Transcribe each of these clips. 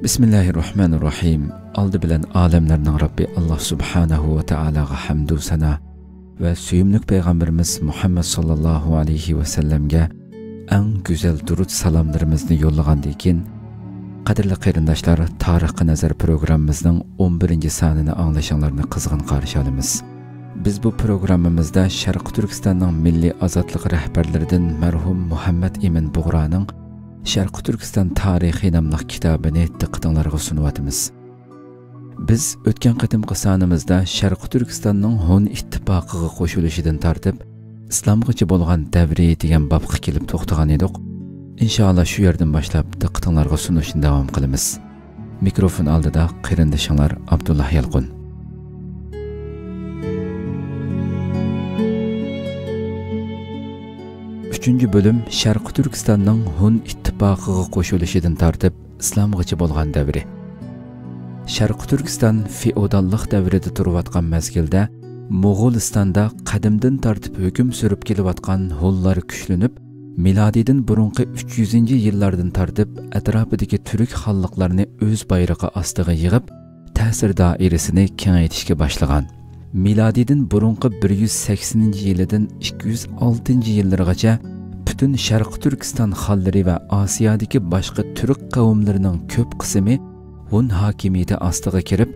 Bismillahirrahmanirrahim. Aldı bilen alemlerinin Rabbi Allah subhanahu ve ta'alaga hamdu sana ve süyümlük Peygamberimiz Muhammed sallallahu aleyhi ve sellemge en güzel durut salamlarımızı yollagandan keyin qadrli qarindoshlar, Tarixi Nazar programımızın 11. sanını anlaşanlarını kızgın qarşı alamiz. Biz bu programımızda Şarkı Türkistan'ın milli azatlık rehberlerinden merhum Muhammed Emin Buğra'nın Şarkı Türkistan Tarihi namlı kitabını diqqatinglarga sunuvatimiz. Biz ötken qatimqi sanımızda Şarkı Türkistan'ın Hun ittifoqiga qo'shilishidan tartib İslamgacha bo'lgan davri degan babga kelib to'xtagan edik. İnşallah şu yerden başlap diqqatinglarga sunishni davom qilamiz. Mikrofon oldida qarindoshlar Abdullah Yalqun. 3. bölüm Şarkı Türkistan'ın Hun ittifoqiga qo'shilishidan tartib İslamgacha bo'lgan davri. Şarkı Türkistan feodallik davrida turayotgan mezgilda Moğolistan'da qadimdan tartib hukm surib kelayotgan Hunlar kuchlanib, milodidan burunqi 300. yillardan tartib atrofidagi turk xalqlarini o'z bayrog'i ostiga yig'ib, ta'sir doirasini kengaytirishga boshlagan. Milodidan burunqi 180. yilidan 206. yillargacha bütün Şarkı Türkistan xalqlari va Osiyodagi boshqa turk qavmlarining ko'p qismi Hun hokimiyati ostiga kirib,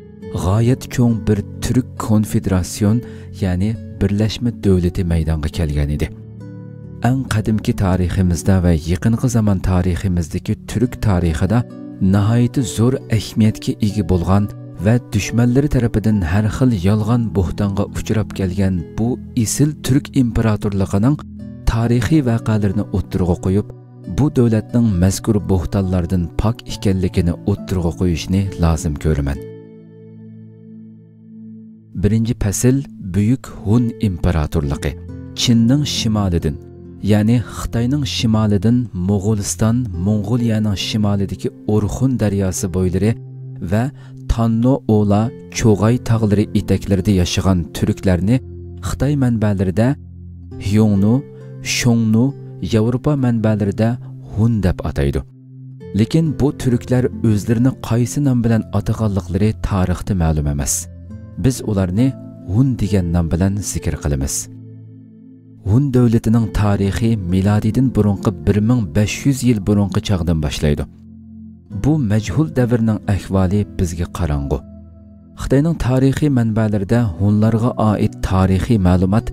g'oyat cho'ng bir turk konfederatsiyon, ya'ni birlashma davlati maydonga kelgan edi. Eng qadimki tariximizda va yaqinqi zamon tariximizdagi turk tarixida nihoyat zo'r ahamiyatga ega bo'lgan ve düşmanları tarafından her xil yolg'on buhtonga uchrab kelgan bu isil Türk imperatorluğunun tarixiy voqealarini o'ttirg'a qo'yib, bu davlatning mazkur buhtonlardan pok ekanligini o'ttirg'a qo'yishni lozim ko'raman. 1. fasl Buyuk Hun imperatorluğu. Çinning shimolidan, ya'ni Xitoyning shimolidan Mo'g'uliston, Mong'oliyaning shimolidagi Orxun daryosi bo'ylari ve Tanno Ola, Cho'g'ay tog'lari etaklarida yashagan turklarni Xitoy manbalarida Hyongnu, Shongnu, Yevropa manbalarida Hun deb ataydi. Lekin bu turklar o'zlarini qaysi nom bilan ataganliklari tarixda ma'lum emas. Biz ularni Hun degan nom bilan zikr qilamiz. Hun davlatining tarixi milodidan burunqi 1500 yil burunqi chog'dan boshlaydi. Bu majhul davrning ahvoli bizga qarang'u. Xitoyning tarixiy manbalarida Hunlarga oid tarixiy ma'lumot,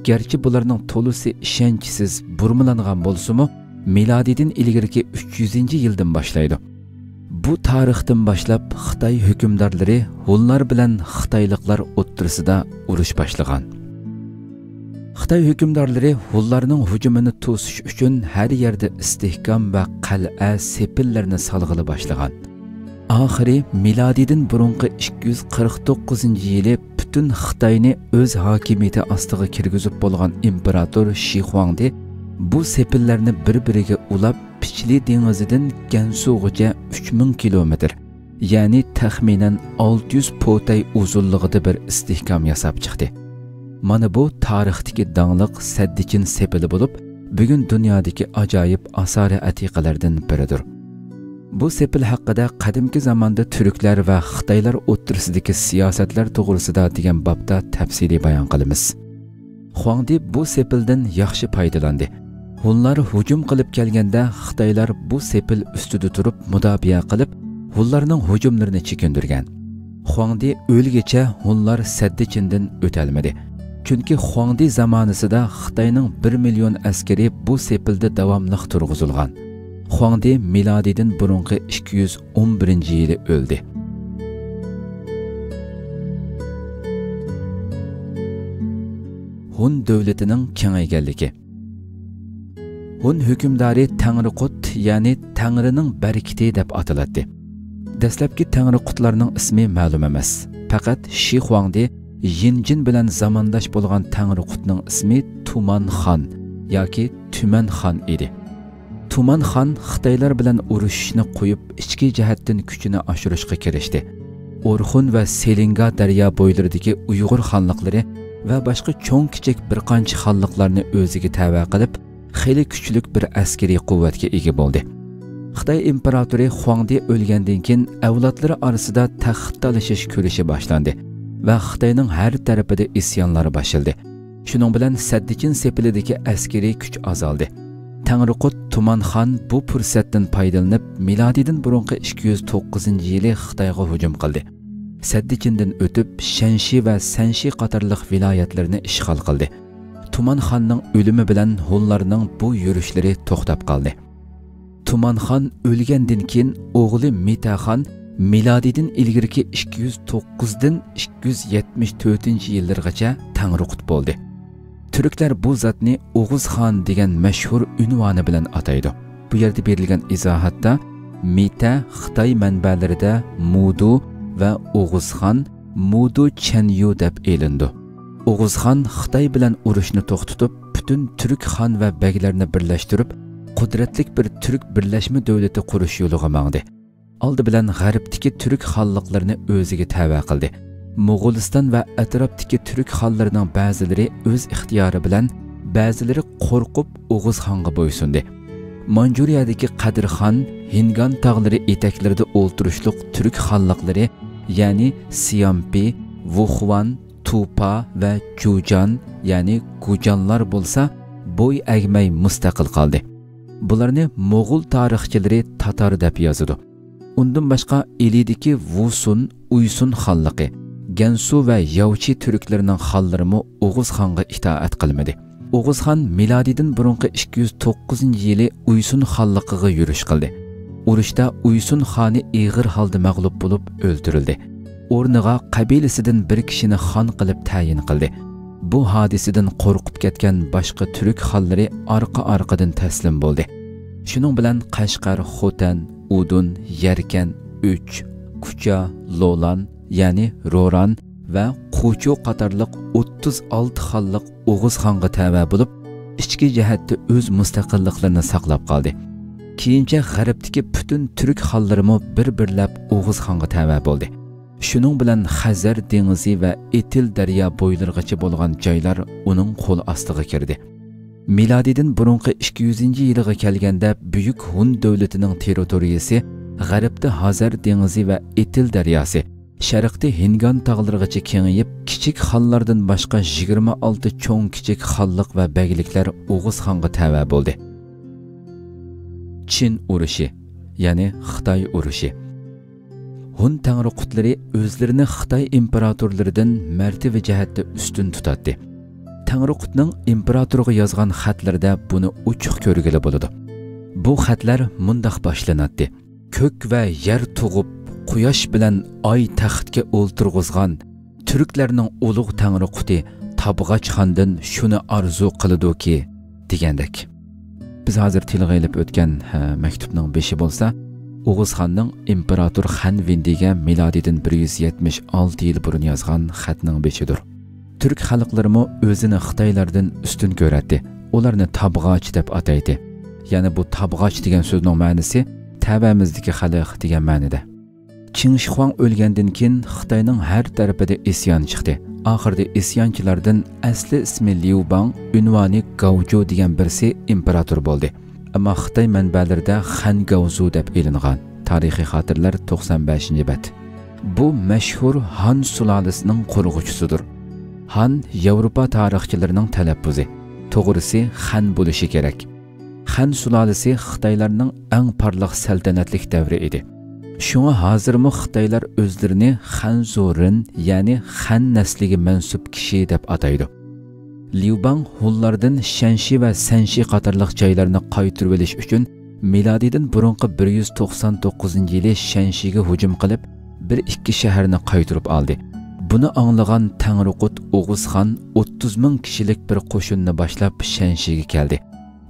garchi bularning to'lisi ishonchsiz burmalangan bo'lsa-mu, milodidan ilgirki 300. yildan boshlaydi. Bu tarixdan boshlab Xitoy hukmdorlari Hunlar bilan xitoyliklar o'ttirisida urush boshlagan. Xitoy hükümdarları Hunlarning hujumini to'sish uchun har yerda istehkom va qal'a sepillarni salg'ili boshlagan. Oxiri milodidan burunqi 249 yili butun Xitoyni o'z hokimiyati ostiga kirgizib bo'lgan imperator Shi Huangdi bu sepillarni bir-biriga ulab Pichli dengizidan Gansugacha 3000 kilometr, ya'ni taxminan 600 potay uzunligida bir istehkom yasab chiqdi. Mana bu tarixdagi dangliq Saddichin sepili bo'lib, bugun dunyodagi ajoyib asari atiqalardan biridir. Bu sepil haqida qadimki zamonda turklar va xitoylar o'ttirisidagi siyosatlar to'g'risida degan bobda tafsiliy bayon qilamiz. Huangdi bu sepildan yaxshi foydalandi. Hunlar hujum qilib kelganda xitoylar bu sepil ustida turib mudofaa qilib, Hunlarning hujumlarini chekindirgan. Huangdi o'lgacha Hunlar Saddichindan o'talmadi. Çünkü Huangdi zamanısında Xitoyning 1 milyon askari bu sepilde davomliq turg'izilgan. Huangdi milodidan burunqi 211 yili o'ldi. Hun davlatining kengayganligi. Hun hukmdori Tangriqut, ya'ni Tangrining barkiti deb ataladi. Dastlabki Tangriqutlarning ismi ma'lum emas. Faqat Shi Huangdi Yinjin bilan zamondosh bo'lgan Tangriqutning ismi Tuman Xon yoki Tuman Xon edi. Tuman Xon Xitoylar bilan urushishni qo'yib, ichki jihatdan kuchini oshirishga kirishdi. Orxun va Selinga daryo bo'ylaridagi Uyg'ur xonliqlari va boshqa cho'ng-kichik bir qancha xonliqlarni o'ziga tava qilib, xeyli kuchlik bir askariy quvvatga ega bo'ldi. Xitoy imperatori Huangdi o'lgandan keyin avlodlari orasida taxt talashish kurishi boshlandi va Xitoyning har tarafida isyonlar boshildi. Shuning bilan Saddikin sepilidagi askariy kuch azaldi. Tangriqut Tumanxon bu fursatdan foydalanib milodidan burungi 209-yili Xitoyga hujum qildi. Saddikindan o'tib Shanshi va Sanshi qatorliq viloyatlarni ishg'ol qildi. Tumanxonning o'limi bilan Hunlarning bu yurishlari to'xtab qoldi. Tumanxon o'lgandan keyin o'g'li Mitaxon milodidan ilgirki 209dan 274-yillargacha Tangriqut bo'ldi. Türkler bu zatni Oğuzxon degan mashhur unvoni bilan ataydi. Bu yerda berilgan izohatda Mita Xitoy manbalarida Mudu va Oğuzxon Mudu Chenyu deb elindi. Oğuzxon Xitoy bilan urushni to'xtatib, butun turk xon va baglarni birlashtirib, qudratli bir turk birlashma davlati qurish yo'liga mangdi. Oldi bilan g'arbdagi turk xonliqlarini o'ziga tava qildi. Moğoliston va atrofdagi turk xonlarining ba'zilari o'z ixtiyori bilan, ba'zilari qo'rqib Oğuzxonga bo'ysundi. Manjuriyadagi Qadirxon, Hingan tog'lari etaklarida o'ltirishliq turk xonliqlari, ya'ni Siyampi, Wuhuan, Tupa va Jujan, ya'ni Gujanlar bo'lsa, bo'y agmay mustaqil qoldi. Bularni Moğol tarixchilari Tatar deb yozadi. Undan boshqa Ilidagi Wusun, Uysun xonligi, Gansu va Yavchi turklarining xonlarimi Oğuzxonga itoat qilmadi. Oğuzxon milodidan burungi 209-yili Uysun xonligiga yurish qildi. Urushda Uysun xoni ig'ir holda mag'lub bo'lib o'ldirildi. O'rniga qabilasidan bir kishini xon qilib tayin qildi. Bu hodisadan qo'rqib ketgan boshqa turk xonlari orqa-orqadan taslim bo'ldi. Shuning bilan Qashqar, Xotan, Udun, Yarkan, Uch, Kucha, Lolan, ya'ni Roran va Qucho qatorliq 36 xonliq Oğuzxonga tava bo'lib, ichki jihatda o'z mustaqilliklarini saqlab qoldi. Keyincha g'arbdagi butun turk xonlarimi bir-birlab Oğuzxonga tava bo'ldi. Shuning bilan Xazar dengizi va Etil daryo bo'ylarigacha bo'lgan joylar uning qo'l ostiga kirdi. Milodidan burungi 200-yilga kelganda buyuk Hun davlatining territoriyasi g'arbda Xazar dengizi va Etil daryosi, sharqda Hingan tog'larigacha kengayib, kichik xonlardan boshqa 26 cho'ng kichik xonliq va bagliklar Oğuzxonga tava bo'ldi. Chin urushi, ya'ni Xitoy urushi. Hun Tangriqutlari o'zlarini Xitoy imperatorlaridan martaba jihatda ustun tutadi. Tangriqutning imperatoriga yozgan xatlarda buni ochiq ko'rgili bo'ladi. Bu xatlar mundaq boshlanadi. Ko'k va yer tug'ib, quyosh bilan oy taxtga o'ltirg'izgan turklarning ulug' Tangriquti Tabg'ach xondan shuni arzu qiladi-ki, degandek. Biz hozir tilga ilib o'tgan maktubning beshi bo'lsa, Oğuzxonning imperator Xan Vindiga milodidan 176 yil burun yozgan xatning beshidir. Türk xalqlarimi o'zini Xitoylardan ustun ko'radi. Ularni Tabg'ach deb ataydi. Ya'ni bu Tabg'ach degan so'zning ma'nosi tavamizdagi xalq degan ma'noda. Qin Shi Huang o'lgandan keyin Xitoyning har tarafida isyon chiqdi. Oxirida isyonchilardan asli ismi Liu Bang, unvoni Gaozhou degan birisi imperator bo'ldi. Ammo Xitoy manbalarida Xan Gaozu deb e'lingan. Tarixiy xotirlar 95-bet. Bu mashhur Han sulolasining qurg'uvchisidir. Han Yevropa tarixchilarining talaffuzi. To'g'risi Xan bo'lishi kerak. Xan sulolasi Xitoylarning eng parlaq saltanatlik davri edi. Shunga hozirmi Xitoylar o'zlarini Xanzurin, ya'ni Xan nasliga mansub kishi deb ataydi. Liu Bang Hunlardan Shanshi va Sanshi qatorliq joylarni qaytarib olish uchun milodidan burungi 199-yili Shanshiga hujum qilib, 1-2 shaharni qaytarib oldi. Buni anglagan Tangriqut Oğuzxon 30 ming kishilik bir qo'shinni boshlab Shanshiga keldi.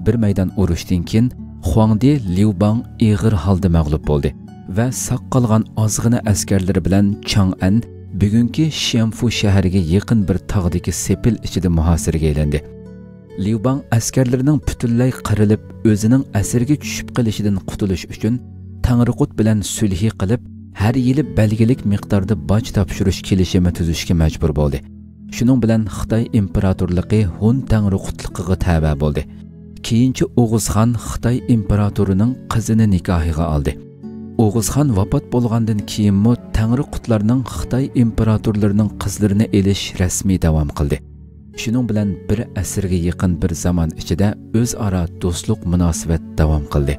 Bir maydon urushdan keyin Huangdi Liu Bang ig'ir holda mag'lub bo'ldi va saq qolgan ozg'ina askarlari bilan Chang'an bugungi Xianfu shahriga yaqin bir tog'dagi sepil ichida muhosiraga aylandi. Liu Bang askarlarining butunlay qirilib, o'zining asirga tushib qolishidan qutulish uchun Tangriqut bilan sulhi qilib, har yili belgilik miqdorda boj topshirish kelishimi tuzishga majbur bo'ldi. Shuning bilan Xitoy imperatorligi Hun Tangriqutligiga tava bo'ldi. keyinchi O'g'izxon Xitoy imperatorining qizini nikohiga oldi. O'g'izxon vafot bo'lgandan keyinmi Tangriqutlarning Xitoy imperatorlarining qizlarini elish rasmiy davom qildi. Shuning bilan bir asrga yaqin bir zaman ichida o'zaro do'stlik munosabat davom qildi.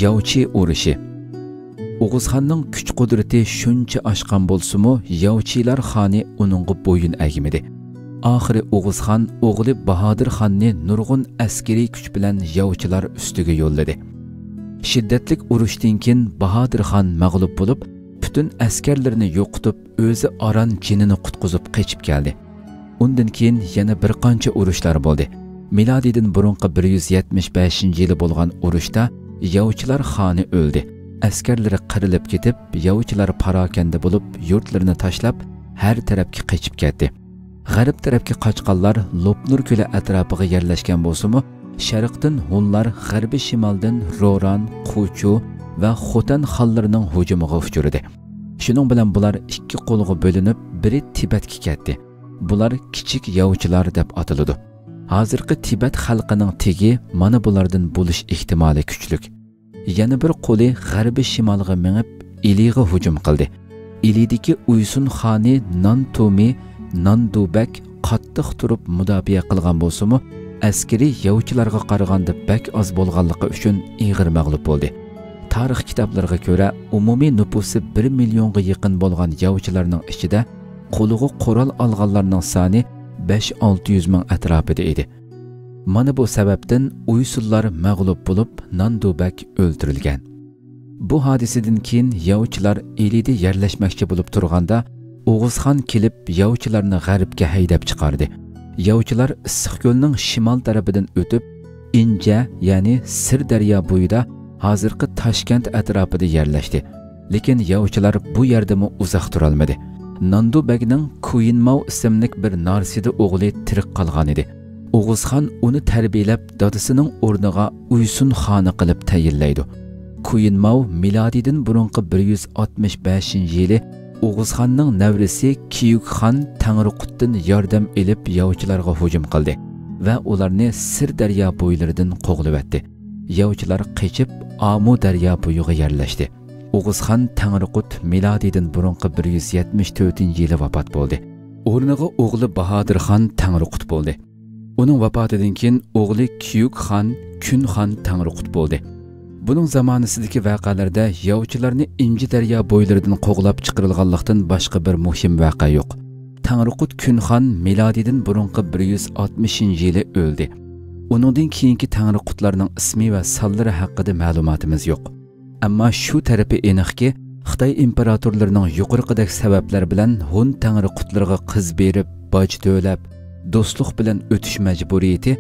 Yavchi urushi. O'g'izxonning kuch-qudrati shuncha oshgan bo'lsa-mu, Yavchilar xoni uningga bo'yin egmadi. Oxiri O'g'izxon o'g'li Bahodir xonni nurg'un askariy kuch bilan Yavchilar ustiga yo'lladi. Shiddatli urushdan keyin Bahodir xon mag'lub bo'lib, butun askarlarini yo'qotib, o'zi aran jinini qutqizib qochib keldi. Undan keyin yana bir qancha urushlar bo'ldi. Milodidan burunqi 175-yili bo'lgan urushda Yavchilar xoni o'ldi. Askarlari qirilib ketib, Yavchilar parokanda bo'lib, yurtlarini tashlab, har tarafga qochib ketdi. G'arb tarafga qochqanlar Lopnur ko'li atrofiga yerlashgan bo'lsa-mu, sharqdan Hunlar, g'arbiy shimoldan Roran, Quchu va Xotan xonlarining hujumiga uchradi. Shuning bilan bular ikki qo'lga bo'linib, biri Tibetga ketdi. Bular kichik Yavchilar deb ataladi. Hozirgi Tibet xalqining tegi mana bulardan bo'lish ehtimoli kuchli. Yana bir qo'li g'arbiy shimolga minib, Iliga hujum qildi. Ilidagi Uysun xoni Nantomi, Nandubak qattiq turib mudofaa qilgan bo'lsa-mu, askari Yavchilarga qaraganda bak oz bo'lganligi uchun ig'ir mag'lub bo'ldi. Tarix kitoblariga ko'ra, umumiy nufusi 1 millionga yaqin bo'lgan Yavchilarning ichida qo'liga qurol olganlarning soni 5-600 ming atrofida edi. Mana bu sababdan Uysullar mag'lub bo'lib, Nandubak o'ldirilgan. Bu hodisadan keyin Yavchilar Ilida yerlashmoqchi bo'lib turganda, O'g'izxon kelib Yavchilarni g'arbga haydab chiqardi. Yavchilar Issiqko'lning shimol tarafidan o'tib, Inja, ya'ni Sir daryo bo'yida hozirgi Toshkent atrofida yerlashdi. Lekin Yavchilar bu yerda uzoq tura olmadi. Nandubagning Kuyinmov ismli bir narsida o'g'li tirik qolgan edi. O'g'izxon uni tarbiyalab, dadasining o'rniga Uysun xoni qilib tayinlaydi. Kuyinmov milodidan burunqi 165-yili O'g'izxonning navrisi Kiyukxon Tangriqutdan yordam elib Yavchilarga hujum qildi va ularni Sir daryo bo'ylaridan qo'g'libatdi. Yavchilar qochib Amu daryo bo'yiga yerlashdi. O'g'izxon Tangriqut milodidan burunqi 174-yili vafot bo'ldi. O'rniga o'g'li Bahodir xon Tangriqut bo'ldi. Uning vafotidan keyin o'g'li Kiyukxon Kunxon Tangriqut bo'ldi. Buning zamonasidagi voqealarda Yavchilarni Inji daryo bo'ylaridan qo'g'lab chiqarilganlikdan boshqa bir muhim voqea yo'q. Tangriqut Kunxon milodidan burunqi 160-yili o'ldi. Uningdan keyingi Tangriqutlarning ismi va sonlari haqida ma'lumotimiz yo'q. Ammo shu tarafi aniqki, Xitoy imperatorlarining yuqorqidagi sabablar bilan Hun Tangriqutlarga qiz berib, boj to'lab, do'stlik bilan o'tish majburiyati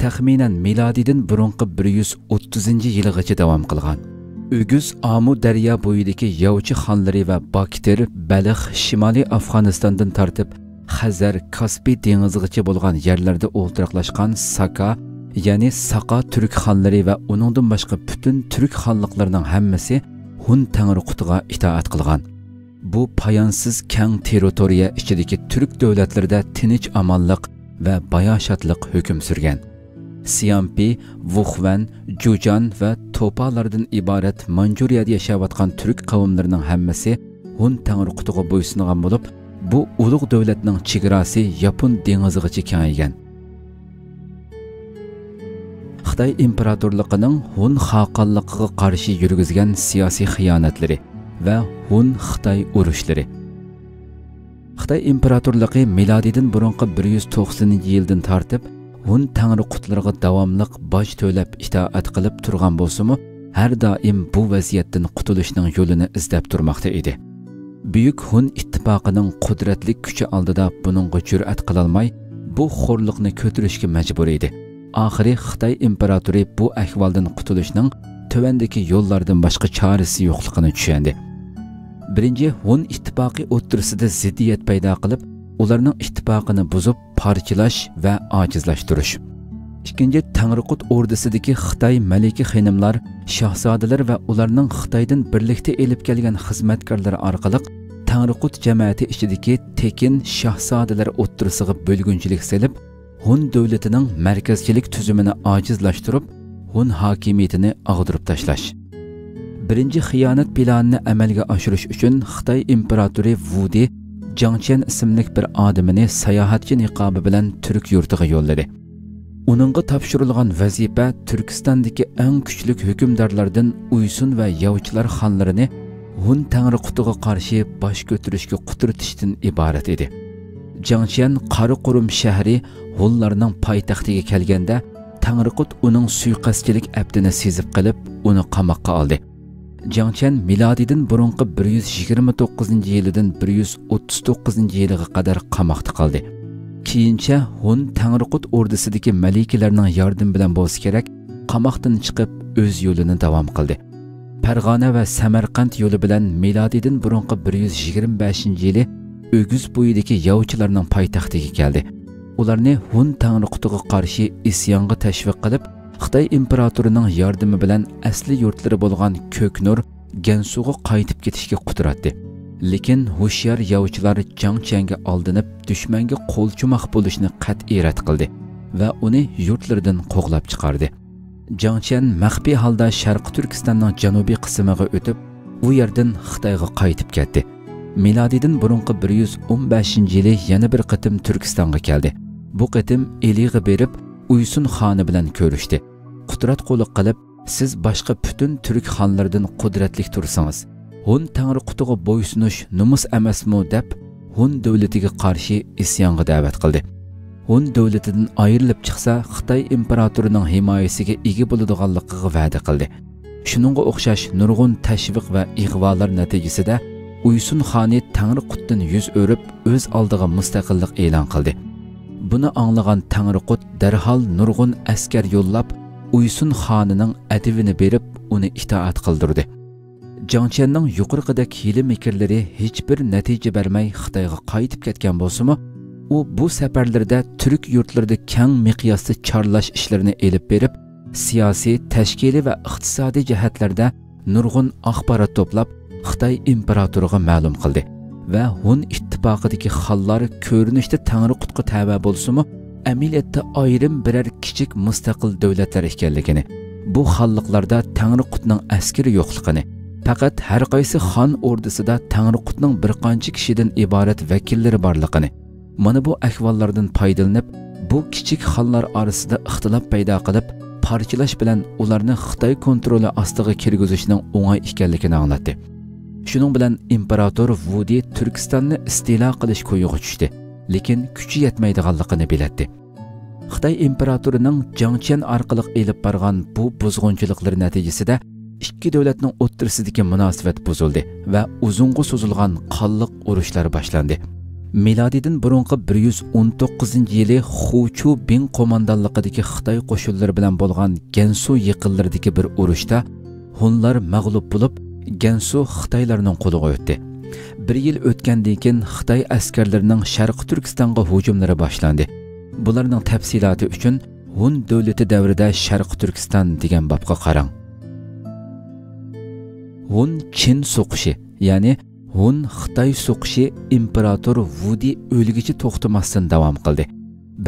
taxminan milodidan burunqi 130-yilgacha davom qilgan. O'guz Amu daryo bo'yidagi Yavchi xonlari va Baktir, Balix, Shimoliy Afg'onistondan tortib Xazar, Kaspiy dengizigacha bo'lgan yerlarda o'ltiraqlashgan Saka, ya'ni Saqa turk xonlari va uningdan boshqa butun turk xonliqlarining hammasi Hun Tangriqutiga itoat qilgan. Bu poyonsiz keng territoriya ichidagi turk davlatlarida tinch amonlik va bayoshatlik hukm surgan. Siampi, Vuxvan, Jujan va Topalardan iborat Manjuriyada yashayotgan turk qavmlarining hammasi Hun Tangriqutiga bo'ysungan bo'lib, bu ulug' davlatning chegarasi Yapon dengizigacha kengaygan. Xitoy imperatorligining Hun xalqligiga qarshi yurgizgan siyosiy xiyonatlari va Hun Xitoy urushlari. Xitoy imperatorligi milodidan burunqi 190-yildan tortib Hun Tangriqutlarga davomli boj to'lab itoat qilib turgan bo'lsa-mu, har doim bu vaziyatdan qutulishning yo'lini izlab turmoqda edi. Buyuk Hun ittifoqining qudratli kuchi oldida buningga jur'at qila olmay, bu xo'rliqni ko'tarishga majbur edi. Oxiri Xitoy imperatori bu ahvoldan qutulishning tövendeki yo'llardan boshqa chorasi yo'qligini tushundi. Birinchi, Hun ittifoqi o'rtasida ziddiyat paydo qilib, ularning ittifoqini buzib, parchalash va ojizlashtirish. Ikkinchi, Tangriqut ordusidagi Xitoy malika xonimlar, shahzodalar va ularning Xitoydan birlikda elib kelgan xizmatkorlar orqali Tangriqut jamiyati ichidagi tekin shahzodalar o'ttirisiga bo'lgunchilik selib, Hun davlatining markazchilik tuzumini ojizlashtirib, Hun hokimiyatini ag'dirib tashlash. Birinchi xiyonat planini amalga oshirish uchun Xitoy imperatori Wudi Jiang Qian ismli bir odamini sayohatchi niqobi bilan Turk yurtiga yo'lladi. Uningga topshirilgan vazifa Turkistondagi eng kuchli hukmdorlardan Uysun va Yovchilar xonlarini Hun Tangriqutiga qarshi bosh ko'tarishga quturtishdan iborat edi. Jiang Qian Qariqurum shahri Hunlarning poytaxtiga kelganda Tangriqut uning suiqasdchilik abdini sezib qilib, uni qamoqqa oldi. Jiang Qian milodidan burunqi 129-yilidan 139-yiliga qadar qamoqda qoldi. Keyincha Hun Tangriqut ordusidagi malikalarning yordami bilan bo'lsa kerak, qamoqdan chiqib o'z yo'lini davom qildi. Farg'ona va Samarqand yo'li bilan milodidan burunqi 125-yili O'guz bo'yidagi yovchilarning poytaxtiga keldi. Ularni Hun Tangriqutiga qarshi isyonga tashviq qilib, Xitoy imperatorining yordami bilan asli yurtlari bo'lgan Ko'knur, Gansuga qaytib ketishga quturatdi. Lekin hushyor yovchilar Jiang Qianga oldinib, dushmanga qo'l chumoq bo'lishni qat'iy rad qildi va uni yurtlaridan qo'g'lab chiqardi. Jiang Qian maxfiy holda Sharq Turkistonning janubiy qismiga o'tib, u yerdan Xitoyga qaytib ketdi. Milodidan burunqi 115-yili yana bir qitim Turkistonga keldi. Bu qitim Eliga berib, Uysun xoni bilan ko'rishdi. Qudrat qo'li qilib, siz boshqa butun turk xonlaridan qudratli tursangiz, Hun Tangriqutiga bo'ysunish numus emasmi deb Hun davlatiga qarshi isyonga da'vat qildi. Hun davlatidan ayrilib chiqsa, Xitoy imperatorining himoyasiga ega bo'ladiganligiga va'da qildi. Shuningga o'xshash nurg'un tashviq va ig'volar natijasida Uysun xoni Tangriqutdan yuz o'rib, o'z oldiga mustaqillik e'lon qildi. Buni anglagan Tangriqut darhol nurg'un askar yo'llab, Uysun xonining adivini berib, uni itoat qildirdi. Jiang Qianning yuqorqidek hiyla mikrlari hech bir natija bermay Xitoyga qaytib ketgan bo'lsa-mu, u bu safarlarda turk yurtlarida keng miqyosda chorlash ishlarini elib berib, siyosiy, tashkiliy va iqtisodiy jihatlarda nurg'un axborot to'plab, Xitoy imperatoriga ma'lum qildi va Hun ittifoqidagi xonlar ko'rinishda Tangriqutga tava bo'lsa-mu, amaliyotda ayrim birer kichik mustaqil davlatlar ekanligini, bu xonliqlarda Tangriqutning askari yo'qligini, faqat har qaysi xon ordusida Tangriqutning bir qancha kishidan iborat vakillari borligini, mana bu ahvollardan foydalanib, bu kichik xonlar orasida ixtilof paydo qilib, parchalash bilan ularni Xitoy kontroli ostiga kirgizishning o'ng'ay ekanligini anglatdi. Shuning bilan imperator Wudi Turkistonni istilo qilish ko'yiga tushdi, lekin kuchi yetmaydiganligini biladi. Xitoy imperatorining Jiang Qian orqali elib borgan bu buzg'unchiliklar natijasida ikki davlatning o'rtasidagi munosabat buzildi va uzunga so'zilgan qonliq urushlar boshlandi. Milodidan burunqi 119-yili Xuchu Bin qo'mondonligidagi Xitoy qo'shinlari bilan bo'lgan Gansu yiqinlaridagi bir urushda Hunlar mag'lub bo'lib, Gansu Xitoylarning qo'liga o'tdi. Bir yil o'tgandan keyin Xitoy askarlarining Sharq Turkistonga hujumlari boshlandi. Bularning tafsiloti uchun Hun davlati davrida Sharq Turkiston degan bobga qarang. Hun Qin so'qishi, ya'ni Hun Xitoy so'qishi imperator Wudi o'lgichi to'xtamasdan davom qildi.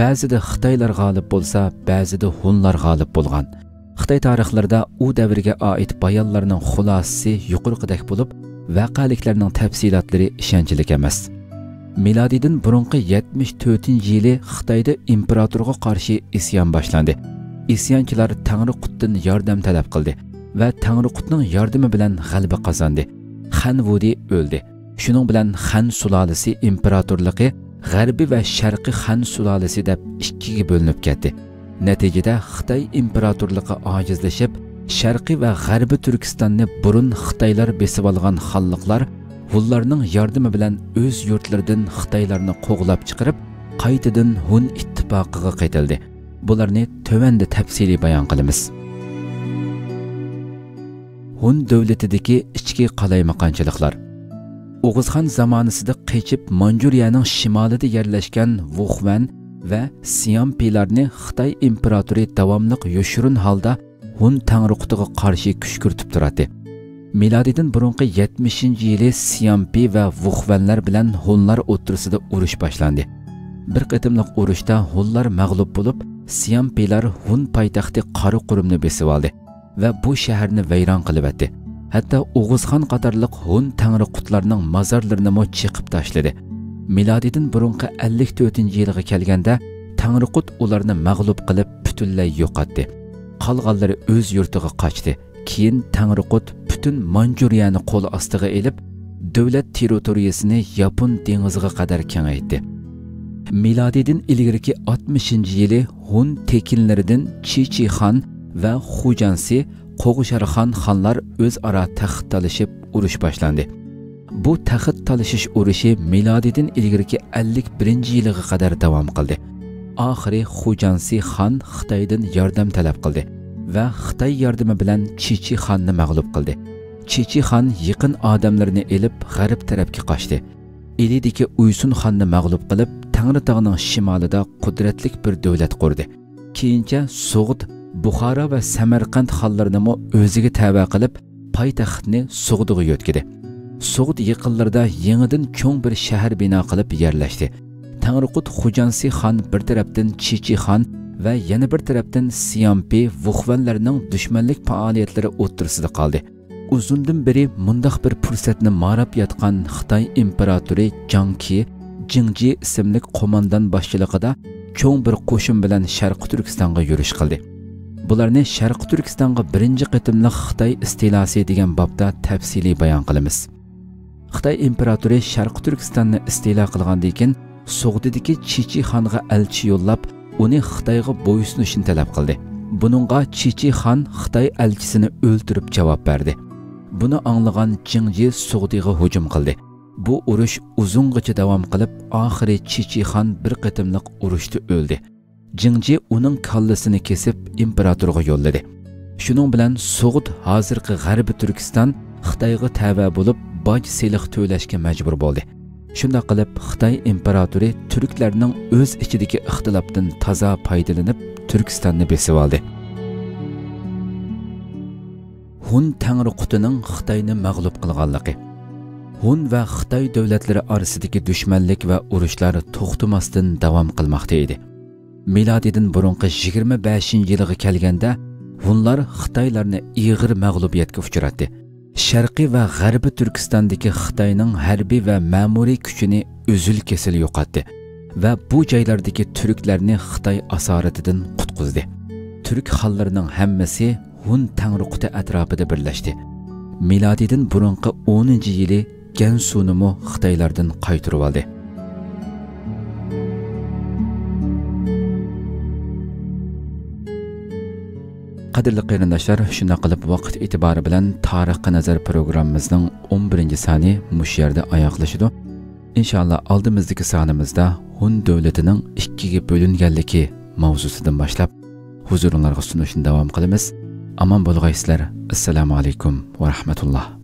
Ba'zida Xitoylar g'olib bo'lsa, ba'zida Hunlar g'olib bo'lgan. Xitoy tarixlarida u davrga oid bayonlarning xulosasi yuqorqidek bo'lib, vaqaliklarning tafsilotlari ishonchli emas. Milodidan burunqi 74-yili Xitoyda imperatorga qarshi isyon boshlandi. Isyonchilar Tangriqutdan yordam talab qildi va Tangriqutning yordami bilan g'alaba qozondi. Xan Wudi o'ldi. Shuning bilan Xan sulolasi imperatorligi G'arbiy va Sharqiy Xan sulolasi deb ikkiga bo'linib ketdi. Natijada Xitoy imperatorligi ojizlashib, Sharqiy va G'arbiy Turkistonni burun Xitoylar besib olgan xonliqlar Hunlarning yordami bilan o'z yurtlaridan Xitoylarni qo'g'lab chiqarib, qaytadan Hun ittifoqiga qaytildi. Bularni tövanda tafsiliy bayon qilamiz. Hun davlatidagi ichki qalaymaqonchiliklar. O'g'izxon zamonasida qechib Manjuriyaning shimolida yerlashgan Wuhan va Siampilarni Xitoy imperatori davomli yoshirin holda Hun Tangriqutiga qarshi kuch kiritib turadi. Miladidan burunqi 70-yili Siampi va Vuxvanlar bilan Hunlar o'ttirisida urush boshlandi. Bir qitimliq urushda Hunlar mag'lub bo'lib, Siampilar Hun poytaxti Qaraqurimni besib oldi va bu shaharni vayron qilib etdi. Hatto O'g'izxon qatorliq Hun tangriqutlarning mozorlarini mo chiqib tashladi. Miladidan burunqi 54-yilga kelganda Tangriqut ularni mag'lub qilib butunlay yo'qotdi. Qolganlari o'z yurtiga qochdi. Keyin Tangriqut butun Manjuriyani qo'l ostiga elib, davlat territoriyasini Yapon dengiziga qadar kengaytdi. Miladidan ilgirki 60-yili Hun tekinlaridan Chichixon va Xujansi Qo'g'isharxon xonlar o'zaro taxt talashib urush boshlandi. Bu taxt talashish urushi miladidan ilgirki 51-yilga qadar davom qildi. Oxiri Xujansi xon Xitoydan yordam talab qildi va Xitoy yordami bilan Chichixonni mag'lub qildi. Chichixon yaqin odamlarini elib g'arb tarafga qochdi. Elidagi Uysun xonni mag'lub qilib, Tangritog'ning shimolida qudratli bir davlat qurdi. Keyincha So'g'd, Buxoro va Samarqand xonlarini o'ziga tava qilib, poytaxtni So'g'dga yo'tkidi. So'g'd yaqinlarida yangidan cho'ng bir shahar bino qilib yerlashdi. Tangriqut Xujansi xon bir tarafdan Chichixon va yana bir tarafdan Siampi Vuxvanlarning dushmanlik faoliyatlari o'ttirisida qoldi. Uzundan beri mundaq bir fursatni marab yotgan Xitoy imperatori Jangki Jingji ismli qo'mondan boshchiligida cho'ng bir qo'shin bilan Sharqi Turkistonga yurish qildi. Bularni Sharqi Turkistonga birinchi qitimliq Xitoy istilasi degan bobda tafsiliy bayon qilamiz. Xitoy imperatori Sharqi Turkistonni istilo qilgandan keyin So'g'didagi Chichixonga elchi yo'llab, uni Xitoyga bo'ysunishni talab qildi. Buningga Chichixon Xitoy elchisini o'ldirib javob berdi. Buni anglagan Jingji So'g'diga hujum qildi. Bu urush uzungacha davom qilib, oxiri Chichixon bir qitimliq urushda o'ldi. Jingji uning kallasini kesib imperatorga yo'lladi. Shuning bilan So'g'd hozirgi G'arbiy Turkiston Xitoyga tava bo'lib, boj seliq to'lashga majbur bo'ldi. Shunda qilib Xitoy imperatori turklarning o'z ichidagi ixtilofdan toza foydalanib Turkistonni besib oldi. Hun Tangriqutining Xitoyni mag'lub qilganligi. Hun va Xitoy davlatlari orasidagi dushmanlik va urushlar to'xtamasdan davom qilmoqda edi. Miladidan burunqi 25-yilga kelganda Hunlar Xitoylarni ig'ir mag'lubiyatga uchratdi. Sharqiy va G'arbiy Turkistondagi Xitoyning harbiy va ma'muriy kuchini uzil-kesil yo'qotdi va bu joylardagi turklarni Xitoy asoratidan qutqizdi. Turk xonlarining hammasi Hun Tangriquti atrofida birlashdi. Miladidan burunqi 10-yili Gansu'ni Xitoylardan qaytarib oldi. Qadrli qarindoshlar, shunday qilib vaqt e'tibori bilan Tarixga nazar programmamizning 11-soni mush yerda oyoqlashadi. Inshaalloh oldimizdagi sonimizda Hun davlatining ikkiga bo'linganligi mavzusidan boshlab huzuringizga sunishni davom qilamiz. Aman bo'lg'aysizlar. Assalomu alaykum va rahmatulloh.